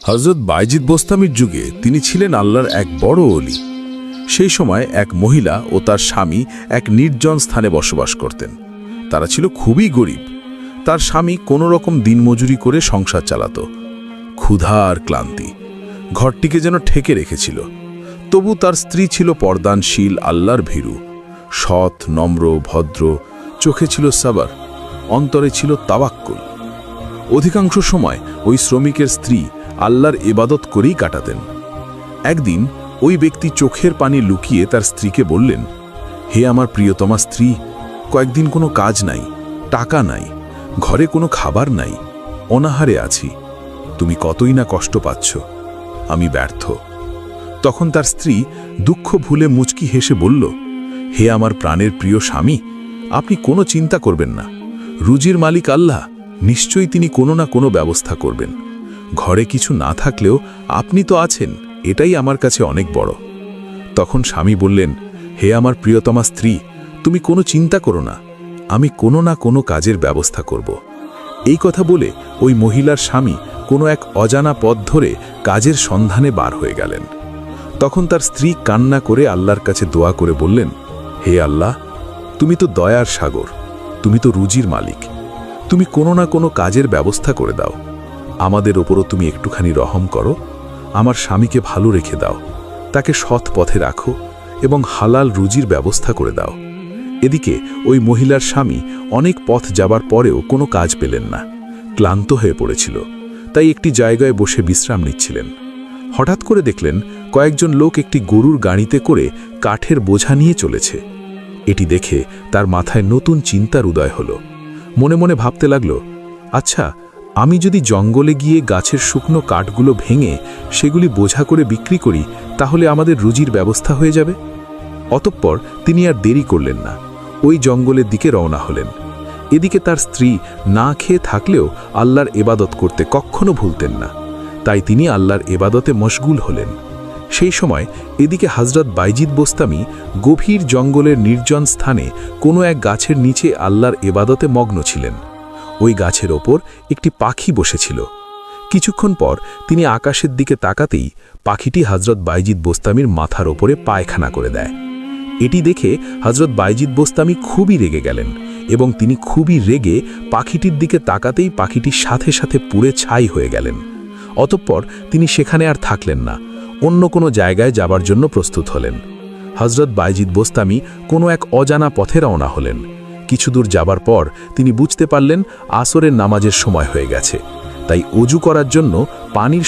হযরত বাইজিদ বোস্তামির যুগে তিনি ছিলেন আল্লাহর এক বড় ওলি। সেই সময় এক মহিলা ও তার স্বামী এক নির্জন স্থানে বসবাস করতেন। তারা ছিল খুবই গরিব। তার স্বামী কোনো রকম দিনমজুরি করে সংসার চালাত। ক্ষুধা আর ক্লান্তি ঘরটিকে যেন ঠেকে রেখেছিল। তবু তার স্ত্রী ছিল পর্দানশীল, আল্লাহর ভীরু, সৎ, নম্র, ভদ্র, চোখে ছিল সাবর, অন্তরে ছিল তাওয়াক্কুল। অধিকাংশ সময় ওই শ্রমিকের স্ত্রী আল্লাহর ইবাদত করেই কাটাতেন। একদিন ওই ব্যক্তি চোখের পানি লুকিয়ে তার স্ত্রীকে বললেন, হে আমার প্রিয়তমা স্ত্রী, কয়েকদিন কোনো কাজ নাই, টাকা নাই, ঘরে কোনো খাবার নাই, অনাহারে আছি। তুমি কতই না কষ্ট পাচ্ছ, আমি ব্যর্থ। তখন তার স্ত্রী দুঃখ ভুলে মুচকি হেসে বলল, হে আমার প্রাণের প্রিয় স্বামী, আপনি কোনো চিন্তা করবেন না। রুজির মালিক আল্লাহ, নিশ্চয়ই তিনি কোনো না কোনো ব্যবস্থা করবেন। ঘরে কিছু না থাকলেও আপনি তো আছেন, এটাই আমার কাছে অনেক বড়। তখন স্বামী বললেন, হে আমার প্রিয়তমা স্ত্রী, তুমি কোনো চিন্তা করো না, আমি কোনো না কোনো কাজের ব্যবস্থা করব। এই কথা বলে ওই মহিলার স্বামী কোনো এক অজানা পথ ধরে কাজের সন্ধানে বার হয়ে গেলেন। তখন তার স্ত্রী কান্না করে আল্লাহর কাছে দোয়া করে বললেন, হে আল্লাহ, তুমি তো দয়ার সাগর, তুমি তো রুজির মালিক, তুমি কোনো না কোনো কাজের ব্যবস্থা করে দাও। আমাদের ওপরও তুমি একটুখানি রহম করো, আমার স্বামীকে ভালো রেখে দাও, তাকে সৎ পথে রাখো এবং হালাল রুজির ব্যবস্থা করে দাও। এদিকে ওই মহিলার স্বামী অনেক পথ যাবার পরেও কোনো কাজ পেলেন না, ক্লান্ত হয়ে পড়েছিল। তাই একটি জায়গায় বসে বিশ্রাম নিচ্ছিলেন। হঠাৎ করে দেখলেন কয়েকজন লোক একটি গরুর গাড়িতে করে কাঠের বোঝা নিয়ে চলেছে। এটি দেখে তার মাথায় নতুন চিন্তার উদয় হল। মনে মনে ভাবতে লাগল, আচ্ছা, আমি যদি জঙ্গলে গিয়ে গাছের শুকনো কাঠগুলো ভেঙে সেগুলি বোঝা করে বিক্রি করি, তাহলে আমাদের রুজির ব্যবস্থা হয়ে যাবে। অতঃপর তিনি আর দেরি করলেন না, ওই জঙ্গলের দিকে রওনা হলেন। এদিকে তার স্ত্রী না খেয়ে থাকলেও আল্লাহর ইবাদত করতে কখনো ভুলতেন না, তাই তিনি আল্লাহর ইবাদতে মশগুল হলেন। সেই সময় এদিকে হযরত বাইজিদ বোস্তামি গভীর জঙ্গলের নির্জন স্থানে কোনো এক গাছের নিচে আল্লাহর ইবাদতে মগ্ন ছিলেন। ওই গাছের ওপর একটি পাখি বসেছিল। কিছুক্ষণ পর তিনি আকাশের দিকে তাকাতেই পাখিটি হযরত বাইজিদ বোস্তামির মাথার ওপরে পায়খানা করে দেয়। এটি দেখে হযরত বাইজিদ বোস্তামি খুবই রেগে গেলেন এবং তিনি খুবই রেগে পাখিটির দিকে তাকাতেই পাখিটির সাথে সাথে পুড়ে ছাই হয়ে গেলেন। অতঃপর তিনি সেখানে আর থাকলেন না, অন্য কোনো জায়গায় যাবার জন্য প্রস্তুত হলেন। হযরত বাইজিদ বোস্তামি কোনো এক অজানা পথে রওনা হলেন। কিছু দূর যাবার পর তিনি বুঝতে পারলেন আসরের নামাজের সময় হয়ে গেছে, তাই অজু করার জন্য পানির